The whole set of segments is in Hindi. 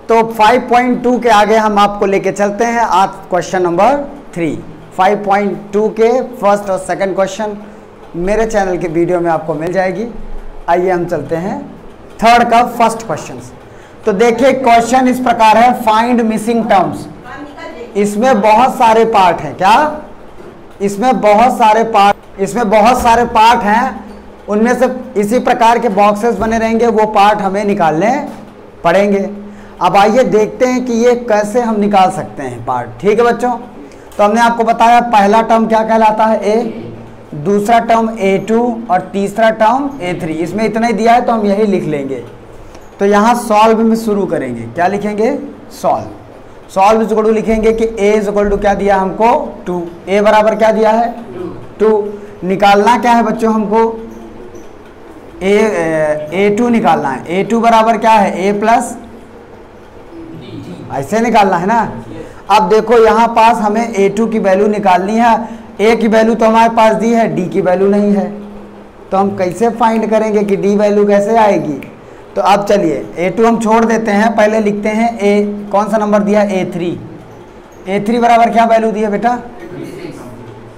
तो 5.2 के आगे हम आपको लेके चलते हैं आज क्वेश्चन नंबर 3। 5.2 के फर्स्ट और सेकंड क्वेश्चन मेरे चैनल के वीडियो में आपको मिल जाएगी। आइए हम चलते हैं थर्ड का फर्स्ट क्वेश्चन। तो देखिए क्वेश्चन इस प्रकार है, फाइंड मिसिंग टर्म्स। इसमें बहुत सारे पार्ट हैं। क्या इसमें बहुत सारे पार्ट हैं। उनमें से इसी प्रकार के बॉक्सेस बने रहेंगे, वो पार्ट हमें निकालने पड़ेंगे। अब आइए देखते हैं कि ये कैसे हम निकाल सकते हैं पार्ट। ठीक है बच्चों, तो हमने आपको बताया पहला टर्म क्या कहलाता है, ए, दूसरा टर्म A2 और तीसरा टर्म A3। इसमें इतना ही दिया है तो हम यही लिख लेंगे। तो यहाँ सॉल्व में शुरू करेंगे। क्या लिखेंगे, सॉल्व इज इक्वल टू लिखेंगे कि a इज इक्वल टू क्या दिया हमको 2, a बराबर क्या दिया है 2। निकालना क्या है बच्चों हमको, A2 निकालना है। A2 बराबर क्या है a प्लस, ऐसे निकालना है ना। अब देखो यहाँ पास हमें A2 की वैल्यू निकालनी है। a की वैल्यू तो हमारे पास दी है, d की वैल्यू नहीं है, तो हम कैसे फाइंड करेंगे कि d वैल्यू कैसे आएगी। तो अब चलिए A2 हम छोड़ देते हैं, पहले लिखते हैं a, कौन सा नंबर दिया A3। A3 बराबर क्या वैल्यू दी है बेटा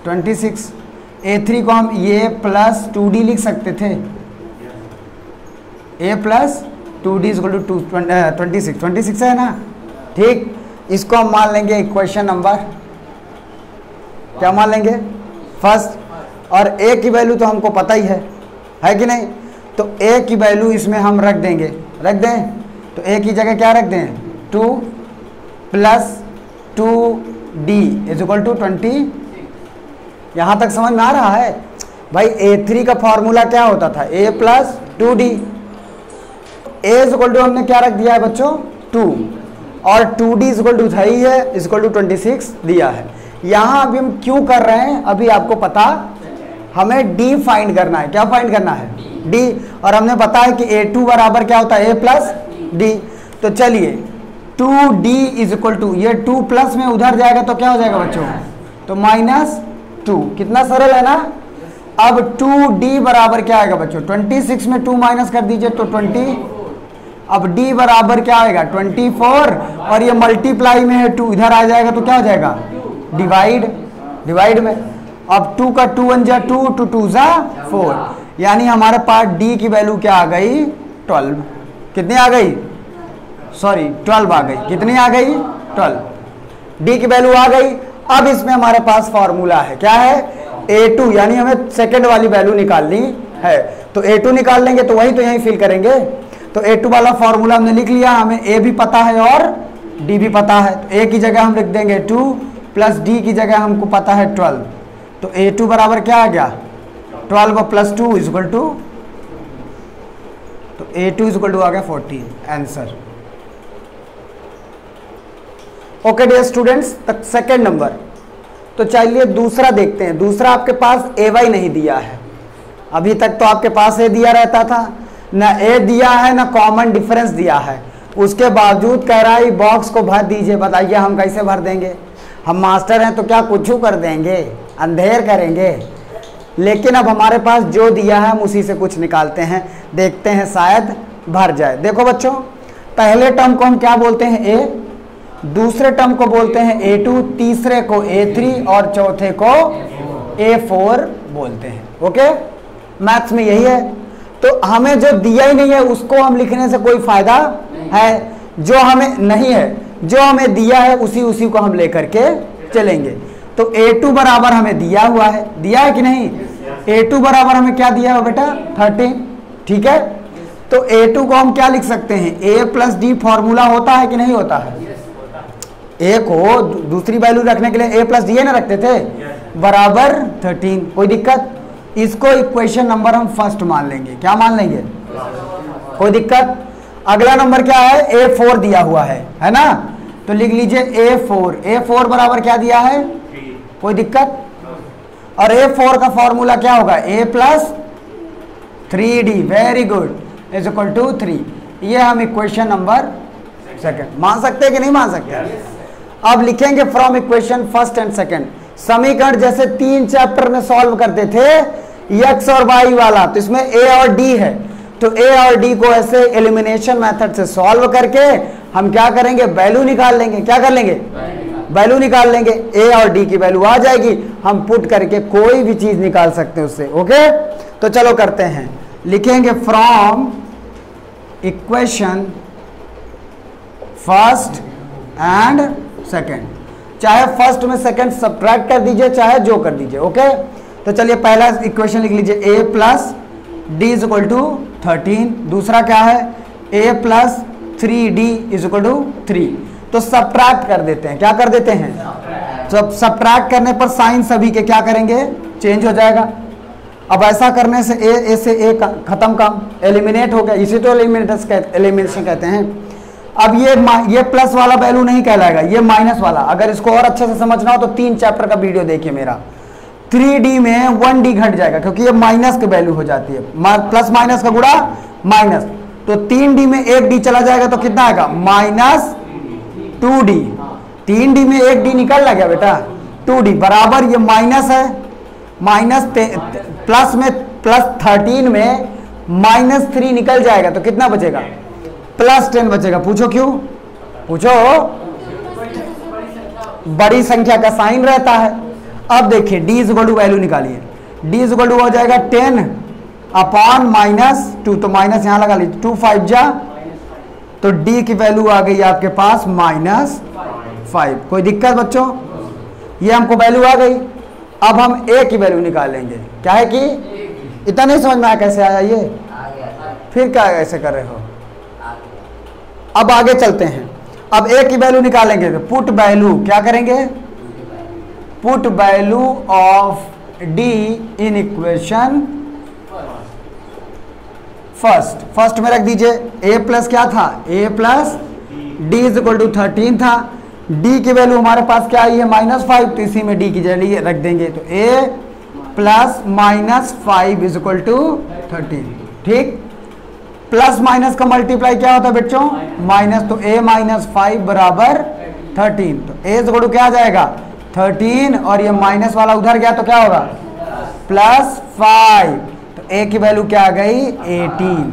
26। A3 को हम ये प्लस 2d लिख सकते थे, a plus 2d equal to 26 है ना। ठीक, इसको हम मान लेंगे इक्वेशन नंबर, क्या मान लेंगे फर्स्ट। और a की वैल्यू तो हमको पता ही है कि नहीं, तो a की वैल्यू इसमें हम रख दें। तो a की जगह क्या रख दें 2 plus 2d is equal to 20। यहाँ तक समझ में आ रहा है भाई। A3 का फॉर्मूला क्या होता था, a plus 2d। a is equal to हमने क्या रख दिया है बच्चों 2, और 2d इज इक्वल टू है इज इक्वल टू 26 दिया है। यहाँ अभी हम क्यों कर रहे हैं अभी आपको पता, हमें d फाइंड करना है। क्या फाइंड करना है d, और हमने बताया कि A2 बराबर क्या होता है a प्लस d। तो चलिए 2d इज इक्वल टू, ये 2 प्लस में उधर जाएगा तो क्या हो जाएगा बच्चों, तो -2। कितना सरल है ना। अब 2d बराबर क्या आएगा बच्चों 26 में 2 माइनस कर दीजिए तो 20। अब d बराबर क्या आएगा 24, और ये मल्टीप्लाई में है 2, इधर आ जाएगा तो क्या हो जाएगा डिवाइड में। अब 2 का 2 1 जा 2, 2 2 जा 4, यानी हमारे पास d की वैल्यू क्या आ गई 12। कितनी आ गई, सॉरी 12 आ गई। कितनी आ गई 12, d की वैल्यू आ गई। अब इसमें हमारे पास फॉर्मूला है, क्या है A2, यानी हमें सेकंड वाली वैल्यू निकालनी है। तो A2 निकाल लेंगे तो वही तो यहीं फिल करेंगे। तो A2 वाला फॉर्मूला हमने लिख लिया, हमें a भी पता है और d भी पता है। तो a की जगह हम लिख देंगे 2 प्लस d की जगह हमको पता है 12। तो A2 बराबर क्या आ गया 12 प्लस 2 इज इक्वल टू, तो A2 इज इक्वल टू आ गया 14 आंसर। ओके डियर स्टूडेंट्स, तक सेकेंड नंबर। तो चलिए दूसरा देखते हैं। दूसरा आपके पास AY नहीं दिया है। अभी तक तो आपके पास a दिया रहता था, ना a दिया है ना कॉमन डिफरेंस दिया है। उसके बावजूद कह रहा है बॉक्स को भर दीजिए। बताइए हम कैसे भर देंगे, हम मास्टर हैं तो क्या कुछ कर देंगे, अंधेर करेंगे। लेकिन अब हमारे पास जो दिया है हम उसी से कुछ निकालते हैं, देखते हैं शायद भर जाए। देखो बच्चों, पहले टर्म को हम क्या बोलते हैं a, दूसरे टर्म को बोलते हैं A2, तीसरे को A3 और चौथे को A4 बोलते हैं। ओके, मैथ्स में यही है। तो हमें जो दिया ही नहीं है उसको हम लिखने से कोई फायदा है, जो हमें नहीं है, जो हमें दिया है उसी को हम लेकर के चलेंगे। तो A2 बराबर हमें दिया हुआ है, दिया है कि नहीं। A2 बराबर हमें क्या दिया है बेटा 13। ठीक है, तो A2 को हम क्या लिख सकते हैं, a प्लस डी फॉर्मूला होता है कि नहीं होता है। a को दूसरी वैल्यू रखने के लिए a प्लस डी ना रखते थे, बराबर 13। कोई दिक्कत, इसको इक्वेशन नंबर हम फर्स्ट मान लेंगे। क्या मान लेंगे, कोई दिक्कत। अगला नंबर क्या है A4 दिया हुआ है ना, तो लिख लीजिए A4 बराबर क्या दिया है, कोई दिक्कत। और A4 का फॉर्मूला क्या होगा a plus 3d, very good, is equal to 3। ये हम इक्वेशन नंबर सेकंड मान सकते हैं कि नहीं मान सकते। अब लिखेंगे from equation first and second. समीकरण जैसे 3 चैप्टर में सॉल्व करते थे x और y वाला, तो इसमें a और d है, तो a और d को ऐसे एलिमिनेशन मेथड से सॉल्व करके हम क्या करेंगे, वैल्यू निकाल लेंगे। क्या कर लेंगे, वैल्यू निकाल लेंगे। ए और डी की वैल्यू आ जाएगी, हम पुट करके कोई भी चीज निकाल सकते हैं उससे। ओके, तो चलो करते हैं। लिखेंगे from equation first and second, चाहे फर्स्ट में सेकेंड सब्ट्रैक्ट कर दीजिए, चाहे जो कर दीजिए। ओके, तो चलिए पहला इक्वेशन लिख लीजिए, A plus D is equal to 13। दूसरा क्या है, A plus 3d is equal to 3। तो सब्ट्रैक्ट कर देते हैं। क्या कर देते हैं, जब सब्ट्रैक्ट करने पर साइन सभी के क्या करेंगे, चेंज हो जाएगा। अब ऐसा करने से ए से ए खत्म, काम एलिमिनेट हो गया। इसी तो एलिमिनेशन कहते हैं। अब ये प्लस वाला वैल्यू नहीं कहलाएगा, ये माइनस वाला। अगर इसको और अच्छे से समझना हो तो 3 चैप्टर का वीडियो देखिए मेरा। 3d में 1d घट जाएगा क्योंकि ये माइनस की वैल्यू हो जाती है, प्लस माइनस का गुणा माइनस। तो 3d में 1d चला जाएगा तो कितना आएगा, माइनस 2d। 3d में 1d निकल लगा बेटा, 2d बराबर ये माइनस है, माइनस प्लस में प्लस 13 में -3 निकल जाएगा तो कितना बचेगा, +10 बचेगा। पूछो क्यों, पूछो, बड़ी संख्या का साइन रहता है। अब देखिए d is equal to value निकालिए, d इज इक्वल टू हो जाएगा 10 अपॉन -2, तो माइनस यहां लगा लीजिए, 2 5 जा, तो d की वैल्यू आ गई आपके पास -5। कोई दिक्कत बच्चों, ये हमको वैल्यू आ गई। अब हम a की वैल्यू निकालेंगे। क्या है कि इतना नहीं समझ में आया कैसे आया ये, फिर क्या ऐसे कर रहे हो। अब आगे चलते हैं, अब a की वैल्यू निकालेंगे तो पुट वैल्यू क्या करेंगे, put value of d in equation first में रख दीजिए। a प्लस क्या था, a plus D is equal to 13 था। d की वैल्यू हमारे पास क्या आई है, -5, तो इसी में d की जगह रख देंगे। तो a plus -5 is equal to 13। ठीक, प्लस माइनस का मल्टीप्लाई क्या होता है बच्चों, माइनस। तो a -5 बराबर 13। तो a इज इक्वल टू क्या आ जाएगा, 13, और ये माइनस वाला उधर गया तो क्या होगा, +5। तो a की वैल्यू क्या आ गई, 18।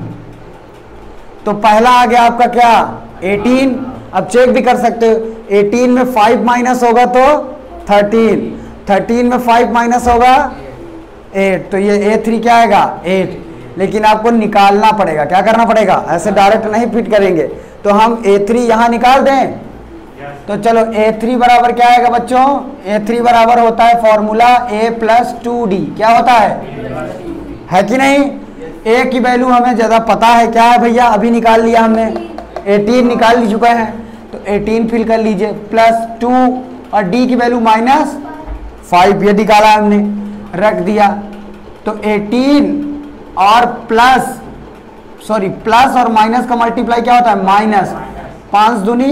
तो पहला आ गया आपका क्या, 18। अब चेक भी कर सकते हो, 18 में 5 माइनस होगा तो 13 में 5 माइनस होगा 8, तो ये a3 क्या आएगा, 8। लेकिन आपको निकालना पड़ेगा, क्या करना पड़ेगा, ऐसे डायरेक्ट नहीं फिट करेंगे। तो हम a3 यहां निकाल दें, तो चलो a3 बराबर क्या आएगा बच्चों, a3 बराबर होता है फॉर्मूला a प्लस 2d। क्या होता है कि नहीं। a की वैल्यू हमें ज़्यादा पता है, क्या है भैया, अभी निकाल लिया हमने, 18 निकाल चुके हैं। तो 18 फिल कर लीजिए, +2 और d की वैल्यू -5 ये निकाला हमने, रख दिया। तो 18 और प्लस और माइनस का मल्टीप्लाई क्या होता है, माइनस। 5 दूनी,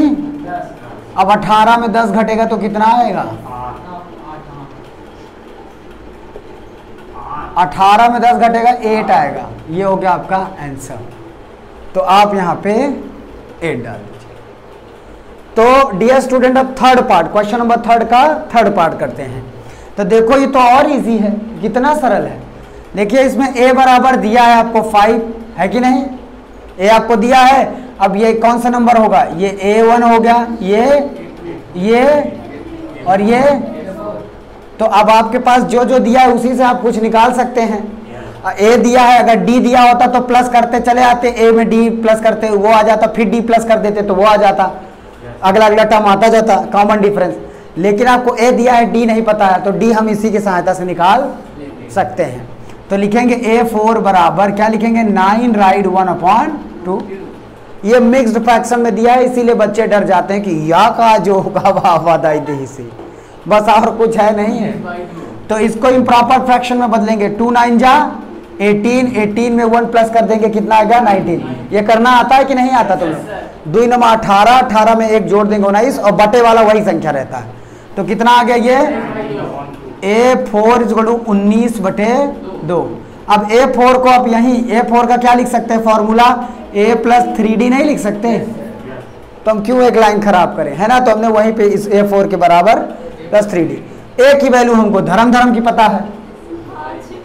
अब 18 में 10 घटेगा तो कितना आएगा, 18 में 10 घटेगा 8 आएगा। ये हो गया आपका आंसर। तो आप यहाँ पे 8 डाल दीजिए। तो डियर स्टूडेंट, अब थर्ड पार्ट, क्वेश्चन नंबर 3 का थर्ड पार्ट करते हैं। तो देखो ये तो और इजी है, कितना सरल है। देखिए इसमें a बराबर दिया है आपको 5, है कि नहीं, a आपको दिया है। अब ये कौन सा नंबर होगा, ये a1 हो गया, ये और ये। तो अब आपके पास जो जो दिया है उसी से आप कुछ निकाल सकते हैं। a दिया है, अगर d दिया होता तो प्लस करते चले आते, a में d प्लस करते वो आ जाता, फिर d प्लस कर देते तो वो आ जाता, अगला टर्म आता जाता, कॉमन डिफरेंस। लेकिन आपको a दिया है, d नहीं पता है, तो d हम इसी की सहायता से निकाल सकते हैं। तो लिखेंगे a4 बराबर क्या लिखेंगे, 9 राइट 1/2। ये मिक्स्ड फ्रैक्शन में दिया है, इसीलिए बच्चे डर जाते हैं कि या का जो होगा वादाई दही से, बस और कुछ है नहीं है। तो इसको इम्प्रॉपर फ्रैक्शन में बदलेंगे, 2 9 जा 18 में 1 प्लस कर देंगे, कितना आएगा 19। ये करना आता है कि नहीं आता तुम्हें, 2 9 18 में 1 जोड़ देंगे 19, और बटे वाला वही संख्या रहता है। तो कितना आ गया ये, a4 इज इक्वल टू 19/2। अब a4 को आप यहीं a4 का क्या लिख सकते हैं फॉर्मूला, a प्लस 3d नहीं लिख सकते, तो हम क्यों एक लाइन खराब करें, है ना। तो हमने वहीं पे इस a4 के बराबर प्लस 3d। a की वैल्यू हमको धर्म की पता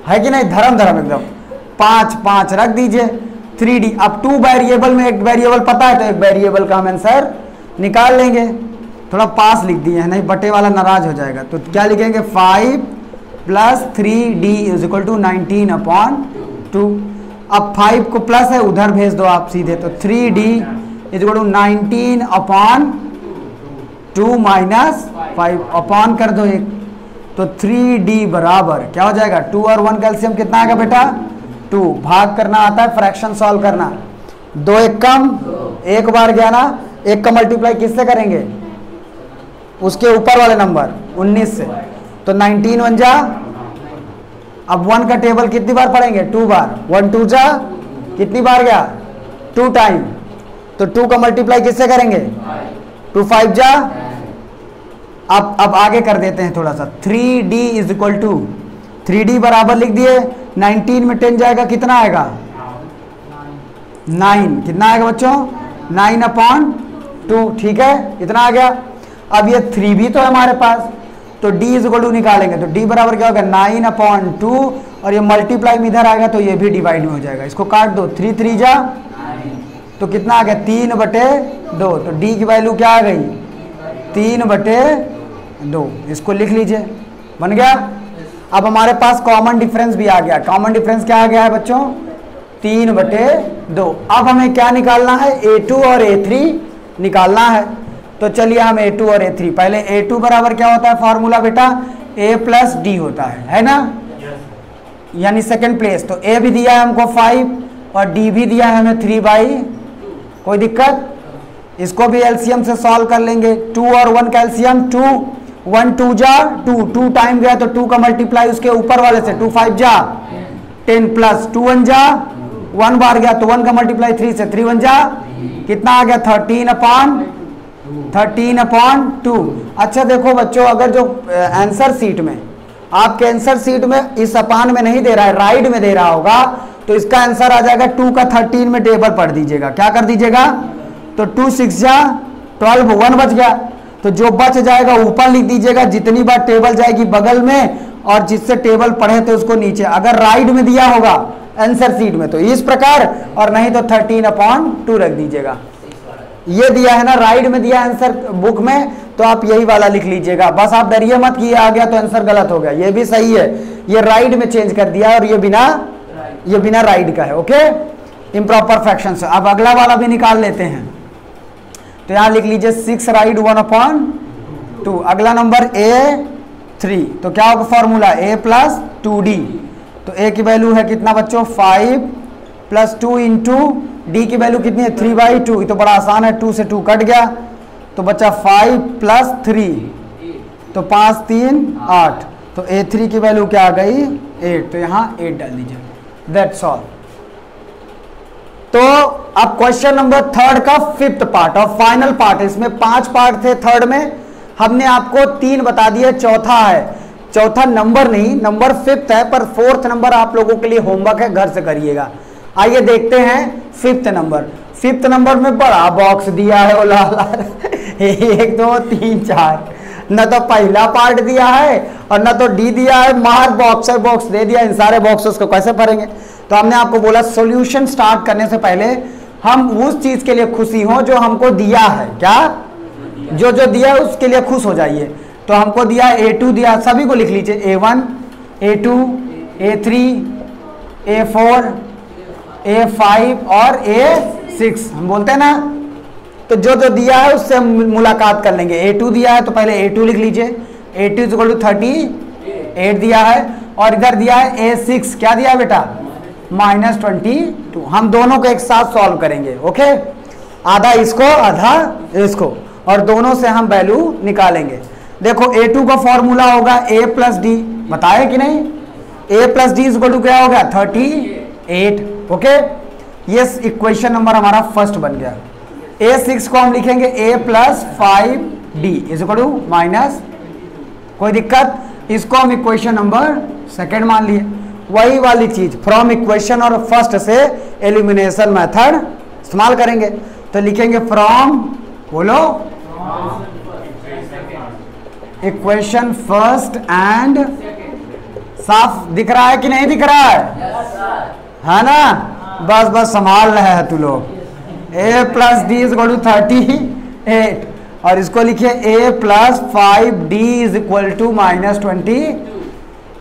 है कि नहीं, धर्म एकदम 5 रख दीजिए। 3D। अब 2 वेरिएबल में एक वेरिएबल पता है तो एक वेरिएबल का हम आंसर निकाल लेंगे। थोड़ा पास लिख दिए हैं, नहीं बटे वाला नाराज हो जाएगा। तो क्या लिखेंगे 5 + 3D = 19/2। अब 5 को प्लस है उधर भेज दो आप सीधे, तो 3D = 19/2 - 5 अपॉन कर दो एक, तो 3D बराबर क्या हो जाएगा 2 और 1 कैल्शियम कितना आएगा बेटा 2। भाग करना आता है, फ्रैक्शन सॉल्व करना, 2 एक कम, एक बार गया ना, एक का मल्टीप्लाई किससे करेंगे उसके ऊपर वाले नंबर 19 से, तो 19 1 जा। अब 1 का टेबल कितनी बार पढ़ेंगे 2 बार, 1 2 जा कितनी बार गया 2 टाइम, तो 2 का मल्टीप्लाई किससे करेंगे 2 5 जा। अब आगे कर देते हैं थोड़ा सा, 3D = 3D बराबर लिख दिए, 19 में 10 जाएगा कितना आएगा 9, कितना आएगा बच्चों 9/2, ठीक है इतना आ गया। अब ये 3 भी तो है हमारे पास, तो D = निकालेंगे, तो D बराबर क्या होगा 9/2, और ये मल्टीप्लाई में इधर आएगा तो ये भी डिवाइड में हो जाएगा, इसको काट दो, 3 3 जा तो कितना आ गया 3/2, तो D की वैल्यू क्या आ गई 3/2, इसको लिख लीजिए बन गया। अब हमारे पास कॉमन डिफरेंस भी आ गया, कॉमन डिफरेंस क्या आ गया है बच्चों 3/2। अब हमें क्या निकालना है A2 और A3 निकालना है, तो चलिए हम A2 और A3, पहले A2 बराबर क्या होता है फॉर्मूला बेटा A + D होता है ना, यानी सेकंड प्लेस, तो A भी दिया है हमको 5 और D भी दिया है हमें 3/, कोई दिक्कत, इसको भी एलसीएम से सॉल्व कर लेंगे, 2 और 1 कैल्शियम 2, 1 2 जा 2 टाइम गया तो 2 का मल्टीप्लाई उसके ऊपर वाले से 2 5 जा 10 + 2 1 जा, 1 बार गया तो 1 का मल्टीप्लाई 3 से 3 1 जा, कितना आ गया 13/2। अच्छा देखो बच्चों, अगर जो आंसर सीट में आपके आंसर सीट में इस अपान में नहीं दे रहा है, राइट में दे रहा होगा, तो इसका आंसर आ जाएगा 2 का 13 में टेबल पढ़ दीजिएगा, क्या कर दीजिएगा, तो 2 6 जा 12, 1 बच गया, तो जो बच जाएगा ऊपर लिख दीजिएगा, जितनी बार टेबल जाएगी बगल में, और जिससे टेबल पढ़े तो उसको नीचे, अगर राइट में दिया होगा आंसर सीट में तो इस प्रकार, और नहीं तो 13/2 रख दीजिएगा। ये दिया है ना राइट में दिया आंसर बुक में, तो आप यही वाला लिख लीजिएगा, बस आप डरिए मत कि ये आ गया तो आंसर गलत हो गया, ये भी सही है, ये राइट में चेंज कर दिया और ये बिना राइट का है, ओके इम्प्रॉपर फ्रैक्शन से। अब अगला वाला भी निकाल लेते हैं, तो यहां लिख लीजिए 6 राइट 1/2। अगला नंबर A3, तो क्या होगा फॉर्मूला A + 2D, तो A की वैल्यू है कितना बच्चों 5 + 2 × D की वैल्यू कितनी है 3/2, ये तो बड़ा आसान है, 2 से 2 कट गया तो बच्चा 5 + 3, तो 5 3 8, तो A3 की वैल्यू क्या आ गई 8, तो यहाँ 8 डाल दीजिए, दैट्स ऑल। तो अब क्वेश्चन नंबर 3 का 5th पार्ट और फाइनल पार्ट, इसमें 5 पार्ट थे, 3rd में हमने आपको 3 बता दिए, चौथा है, चौथा नंबर नहीं, नंबर 5th है, पर 4th नंबर आप लोगों के लिए होमवर्क है, घर से करिएगा। आइए देखते हैं 5th नंबर। 5th नंबर में बड़ा बॉक्स दिया है, 1 2 3 4, न तो पहला पार्ट दिया है और न तो डी दिया है, मार बॉक्स है, बॉक्स दे दिया, इन सारे बॉक्सेस को कैसे भरेंगे। तो हमने आपको बोला सॉल्यूशन स्टार्ट करने से पहले हम उस चीज के लिए खुशी हो जो हमको दिया है, क्या जो दिया है उसके लिए खुश हो जाइए। तो हमको दिया A2 दिया, सभी को लिख लीजिए, A1 A2 A3 A4 A5 और A6 हम बोलते हैं ना, तो जो दिया है उससे मुलाकात कर लेंगे। A2 दिया है तो पहले A2 लिख लीजिए, A2 = 38 दिया है, और इधर दिया है A6, क्या दिया है बेटा -22। हम दोनों को एक साथ सॉल्व करेंगे, ओके, आधा इसको आधा इसको, और दोनों से हम वैल्यू निकालेंगे। देखो A2 का फॉर्मूला होगा A + D, बताए कि नहीं, A + D = क्या होगा 38, ओके। ये इक्वेशन नंबर हमारा फर्स्ट बन गया। A6 को हम लिखेंगे A + 5D -, कोई दिक्कत, इसको हम इक्वेशन नंबर 2 मान लिए। वही वाली चीज फ्रॉम इक्वेशन और फर्स्ट से एलिमिनेशन मेथड इस्तेमाल करेंगे, तो लिखेंगे फ्रॉम, बोलो इक्वेशन फर्स्ट एंड, साफ दिख रहा है कि नहीं दिख रहा है ना, बस बस संभाल रहे हैं तू लोग। a plus D is equal to 38 और इसको लिखिए a plus 5d is equal to -20।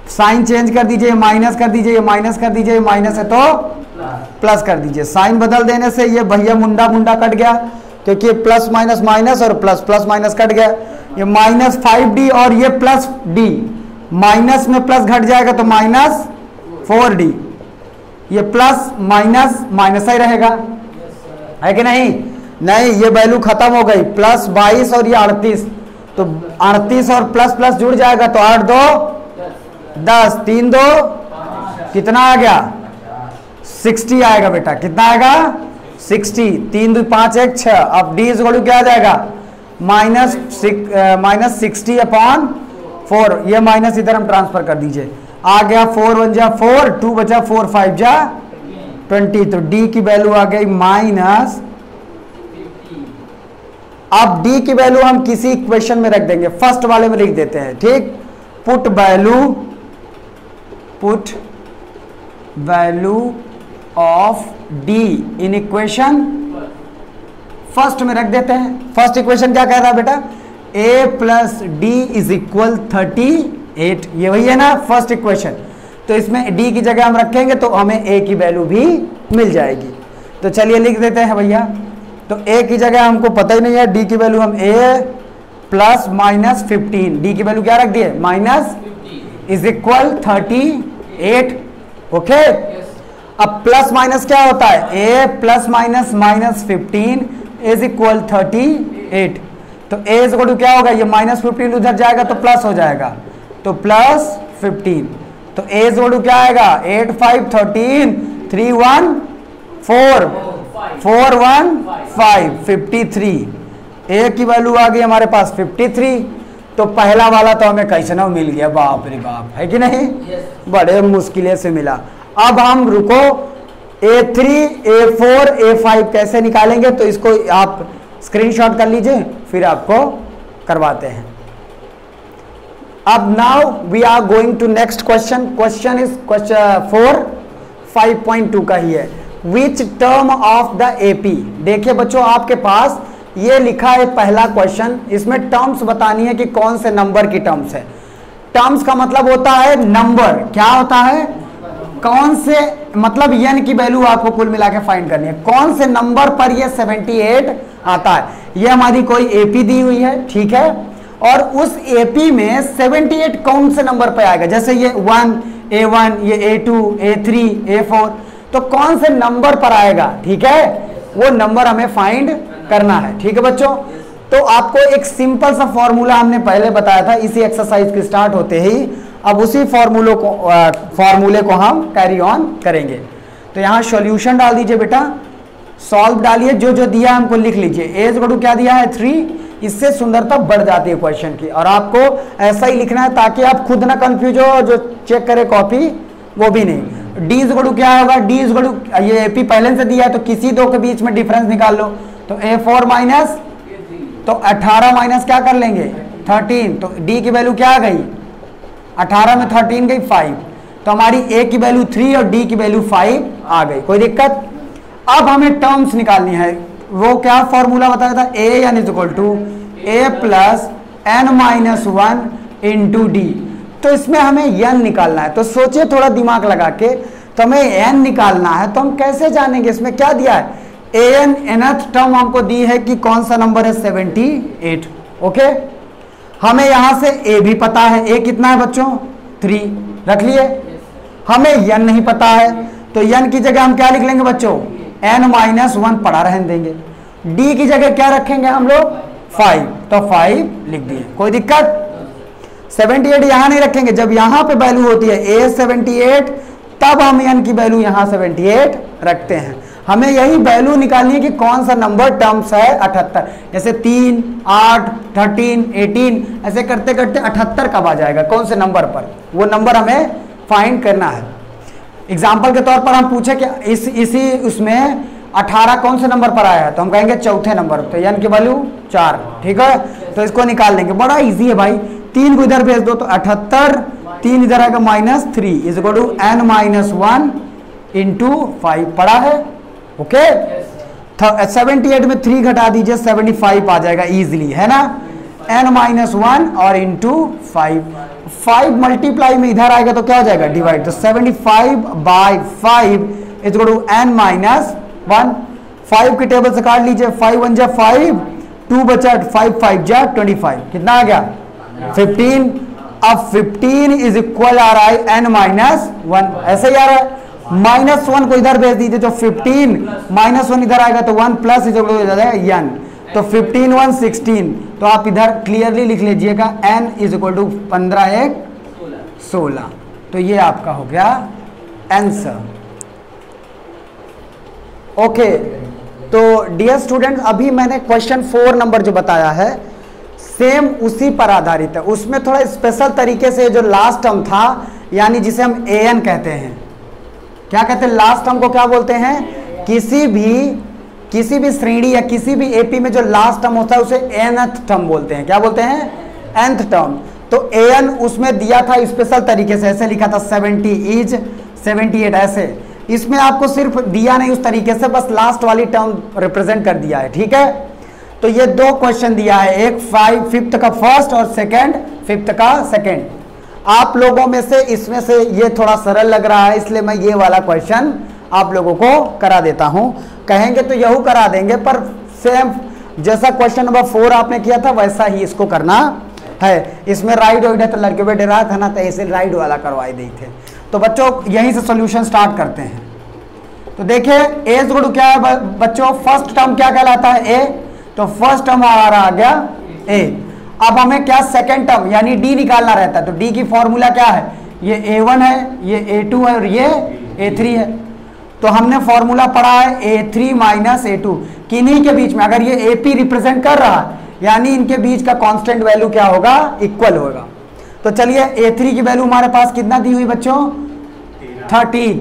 Sign change कर दीजिए, माइनस कर दीजिए, माइनस कर दीजिए, माइनस है तो प्लस कर दीजिए। साइन बदल देने से ये भैया मुंडा मुंडा कट गया, क्योंकि प्लस माइनस माइनस और प्लस प्लस माइनस कट गया। ये -5d और ये प्लस d, माइनस में प्लस घट जाएगा तो -4d। ये प्लस माइनस माइनस ही रहेगा, है कि नहीं? नहीं, ये वैल्यू खत्म हो गई। प्लस 22 और ये 38, तो 38 और प्लस प्लस जुड़ जाएगा तो 8 2 10, 3 2 कितना आ गया? 60 आएगा बेटा। कितना आएगा? 60। 3 2 5 1 6। अब डी इज इक्वल टू क्या आ जाएगा? -60/4। ये माइनस इधर हम ट्रांसफर कर दीजिए। आ गया 4 1 जा 4, 2 बचा 4 5 जा 20। तो डी की वैल्यू आ गई -50। अब डी की वैल्यू हम किसी इक्वेशन में रख देंगे, फर्स्ट वाले में लिख देते हैं, ठीक? Put value of D in equation first में रख देते हैं। फर्स्ट इक्वेशन क्या कह रहा है बेटा? a plus D is equal 38। ये वही है ना फर्स्ट इक्वेशन। तो इसमें d की जगह हम रखेंगे तो हमें a की वैल्यू भी मिल जाएगी। तो चलिए लिख देते हैं भैया। तो a की जगह हमको पता ही नहीं है, d की वैल्यू हम a प्लस -15, d की वैल्यू क्या रख दिए? Minus is equal 38। ओके, अब प्लस माइनस क्या होता है? a plus minus -15 is equal 38। तो a इज इक्वल टू क्या होगा? ये -15 उधर जाएगा तो प्लस हो जाएगा, तो +15। तो a इज इक्वल टू क्या आएगा? 8 5 13 3 1 4 4 1 5 53। a की वैल्यू आ गई हमारे पास 53। तो पहला वाला तो हमें कैसे ना मिल गया, बाप रे बाप, है कि नहीं? बड़े मुश्किल से मिला। अब हम रुको, A3 A4 A5 कैसे निकालेंगे? तो इसको आप स्क्रीनशॉट कर लीजिए, फिर आपको करवाते हैं। अब now we are going to next question. Question is question 4 5.2 का ही है। Which term of the AP। देखिए बच्चों, आपके पास ये लिखा है पहला क्वेश्चन, इसमें टर्म्स बतानी है कि कौन से नंबर की टर्म्स है। टर्म्स का मतलब होता है नंबर। क्या होता है? कौन से, मतलब n की वैल्यू आपको कुल मिला के फाइंड करनी है, कौन से नंबर पर ये 78 आता है। ये हमारी कोई AP दी हुई है, ठीक है, और उस AP में 78 कौन से नंबर पर आएगा? जैसे ये 1 A1, ये A2 A3 A4, तो कौन से नंबर पर आएगा, ठीक है, वो नंबर हमें फाइंड करना है। ठीक है बच्चों, तो आपको एक सिंपल सा फॉर्मूला हमने पहले बताया था इसी एक्सरसाइज के स्टार्ट होते ही। अब उसी फॉर्मूले को हम कैरी ऑन करेंगे। तो यहाँ सॉल्यूशन डाल दीजिए बेटा, सॉल्व डालिए, जो जो दिया हमको लिख लीजिए। ए इज इक्वल टू क्या दिया है? 3। इससे सुंदरता बढ़ जाती है क्वेश्चन की, और आपको ऐसा ही लिखना है ताकि आप खुद ना कंफ्यूज हो, जो चेक करे कॉपी वो भी नहीं। डी इज इक्वल टू क्या होगा? डी इज इक्वल टू, ये एपी पहले से दिया है तो किसी दो के बीच में डिफरेंस निकाल लो। तो A4 माइनस, तो 18 माइनस क्या कर लेंगे? 13। तो D की वैल्यू क्या आ गई? 18 में 13 गई 5। तो हमारी A की वैल्यू 3 और D की वैल्यू 5 आ गई। कोई दिक्कत? अब हमें टर्म्स निकालनी है। वो क्या फॉर्मूला बताया था? AN is equal to A plus n-1 into D. तो इसमें हमें n निकालना है। तो सोचिए थोड़ा दिमाग लगा के, तो हमें n निकालना है, तो हम कैसे जानेंगे? इसमें क्या दिया है? an nth टर्म हमको दी है कि कौन सा नंबर है? 78। ओके, हमें यहां से a भी पता है। a कितना है बच्चों? 3 रख लिए। हमें n नहीं पता है, तो n की जगह हम क्या लिख लेंगे बच्चों? n-1 पड़ा रहने देंगे। d की जगह क्या रखेंगे हम लोग? 5। तो 5 लिख दिए। कोई दिक्कत? 78 यहां नहीं रखेंगे। जब यहां पे वैल्यू होती है a 78, तब हम n की वैल्यू यहां 78 रखते हैं। हमें यही वैल्यू निकालनी है कि कौन सा नंबर टर्म्स है 78। जैसे 3, 8, 13, 18, ऐसे करते करते 78 कब आ जाएगा, कौन से नंबर पर, वो नंबर हमें फाइंड करना है। एग्जाम्पल के तौर पर हम पूछे कि इसी उसमें 18 कौन से नंबर पर आया है, तो हम कहेंगे चौथे नंबर। तो n की वैल्यू 4। ठीक है, तो इसको निकाल लेंगे। बड़ा इजी है भाई, 3 को इधर भेज दो तो 78, 3 इधर आएगा -3 is equal to n-1 into 5 पड़ा है। ओके 78 में 3 घटा दीजिए 75 आ जाएगा इजीली, है ना। n-1 और इंटू 5 मल्टीप्लाई में इधर आएगा तो क्या हो जाएगा डिवाइड, तो 75/5 इज इक्वल टू n-1। 5 की टेबल से काट लीजिए, 5 1 जा 5, 2 बचा 5 5 जा 25, कितना आ गया 15। अब 15 इज इक्वल आ रहा है n-1, ऐसे ही आ रहा है। -1 को इधर भेज दीजिए, तो 15 -1 इधर आएगा तो 1 प्लस इज इक्वल हो जाएगा n, तो 15 1 16। तो आप इधर क्लियरली लिख लीजिएगा n इज इक्वल टू 15 1 16। तो ये आपका हो गया आंसर। ओके तो डियर स्टूडेंट, अभी मैंने क्वेश्चन 4 नंबर जो बताया है सेम उसी पर आधारित है। उसमें थोड़ा स्पेशल तरीके से जो लास्ट टर्म था, यानी जिसे हम an कहते हैं, क्या कहते हैं लास्ट टर्म को क्या बोलते हैं, किसी भी श्रेणी या किसी भी एपी में जो लास्ट टर्म होता है उसे nth टर्म बोलते हैं। क्या बोलते हैं, nth टर्म। तो an उसमें दिया था स्पेशल तरीके से, ऐसे लिखा था 70 इज 78 ऐसे। इसमें आपको सिर्फ दिया नहीं उस तरीके से, बस लास्ट वाली टर्म रिप्रेजेंट कर दिया है, ठीक है। तो ये 2 क्वेश्चन दिया है, एक 5th का फर्स्ट और सेकंड 5th का सेकंड। आप लोगों में से इसमें से ये थोड़ा सरल लग रहा है, इसलिए मैं ये वाला क्वेश्चन आप लोगों को करा देता हूं। कहेंगे तो यहू करा देंगे, पर सेम जैसा क्वेश्चन नंबर 4 आपने किया था वैसा ही इसको करना है। इसमें राइट हो है तो लड़के पे डरा था ना, तो ऐसे राइट वाला करवाए दी थे। तो बच्चों यहीं से सॉल्यूशन स्टार्ट करते हैं। तो देखिए ए जोड़ क्या है बच्चों, फर्स्ट टर्म क्या कहलाता है ए, तो फर्स्ट टर्म हमारा आ गया ए। अब हमें क्या सेकंड टर्म यानी डी निकालना रहता है, तो डी की फॉर्मूला क्या है, ये a1 है, ये a2 है और ये a3 है। तो हमने फॉर्मूला पढ़ा है a3 माइनस a2, किन्हीं के बीच में अगर ये ap रिप्रेजेंट कर रहा है यानी इनके बीच का कांस्टेंट वैल्यू क्या होगा, इक्वल होगा। तो चलिए a3 की वैल्यू हमारे पास कितना दी हुई बच्चों 13,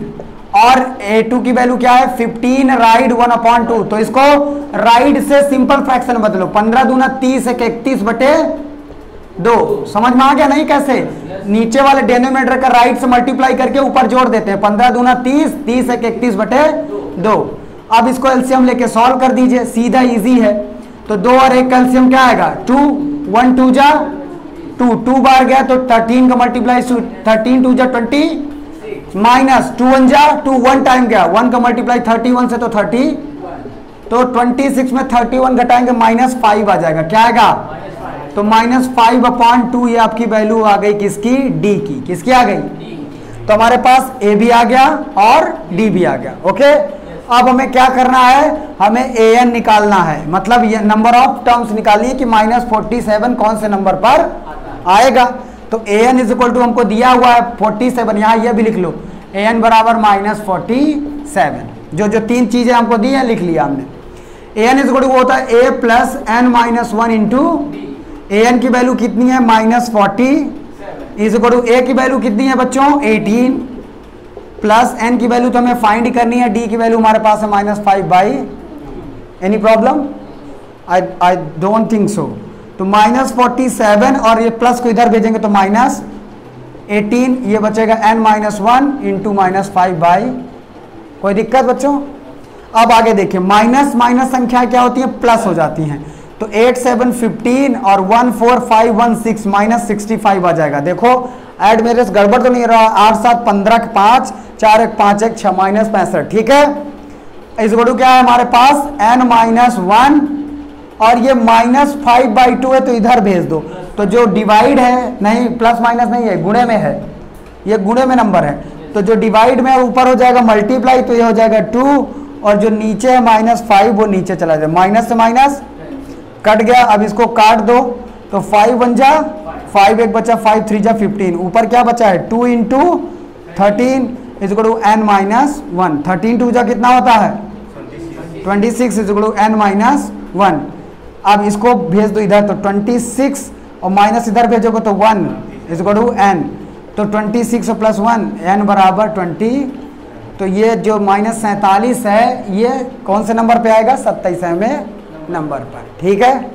और a2 की वैल्यू क्या है 15 राइड 1/2। तो इसको राइड से सिंपल फ्रैक्शन बदलो, 15 दूना 30 एक 31 बटे 2। समझ में आ गया नहीं कैसे, नीचे वाले डिनोमिनेटर का राइट से मल्टीप्लाई करके ऊपर जोड़ देते हैं, 15 दूना 30, 30 एक 31 बटे 2। अब इसको एलसीएम लेके सॉल्व कर दीजिए, सीधा इजी है। तो 2 और 1 का एलसीएम क्या आएगा 2, 1 2 जा 2, 2 बार गया तो 13 का मल्टीप्लाई 13 2 जा 20 माइनस 2 1 जा 2, 1 टाइम गया 1 का मल्टीप्लाई 31 से तो 30, तो 26 में 31 घटाएंगे -5 आ जाएगा, क्या आएगा तो -5/2। ये आपकी वैल्यू आ गई किसकी, डी की। किसकी आ गई, तो हमारे पास ए भी आ गया और डी भी आ गया। ओके अब हमें क्या करना है, हमें an निकालना है, मतलब ये नंबर ऑफ टर्म्स निकालनी है कि -47 कौन से नंबर पर आएगा। तो an इज इक्वल टू हमको दिया हुआ है 47, यहाँ ये भी लिख लो an बराबर -47। जो 3 चीजें हमको दी हैं लिख लिया हमने। an इज इक्वल टू वो होता है a plus n-1 into an की वैल्यू कितनी है -40 इज इक्वल टू a की वैल्यू कितनी है बच्चों 18 प्लस n की वैल्यू तो हमें फाइंड करनी है, d की वैल्यू हमारे पास है -5/। Any problem, I don't think so. तो -47 और ये प्लस को इधर भेजेंगे तो -18, ये बचेगा n-1 इंटू -5/। कोई दिक्कत बच्चों। अब आगे देखिए माइनस माइनस संख्या क्या होती है, प्लस हो जाती हैं। तो 8 7 15 और 1 4 5 1 6 -65 आ जाएगा। देखो ऐड मेरे से गड़बड़ तो नहीं रहा, 8 7 15 5 4 1 5 1 6 -65, ठीक है। इस गुणु क्या है हमारे पास n-1 और ये -5/2 है तो इधर भेज दो। तो जो डिवाइड है, नहीं प्लस माइनस नहीं है, गुणे में है, ये गुणे में नंबर है। तो जो डिवाइड में ऊपर हो जाएगा मल्टीप्लाई, तो ये हो जाएगा 2 और जो नीचे है -5 वो नीचे चला जाए, माइनस से माइनस कट गया। अब इसको काट दो तो 5 1 जा 5 एक बचा 5 3 जा 15, ऊपर क्या बचा है 2 into 13 is equal to n-1। 13 2 जा कितना होता है 26 इज इक्वल टू n-1। अब इसको भेज दो इधर, तो 26 और माइनस इधर भेजोगे तो 1 इज इक्वल टू n। तो 26 प्लस 1 n बराबर 20। तो ये जो -47 है ये कौन से नंबर पे आएगा 27वें नंबर पर, ठीक है।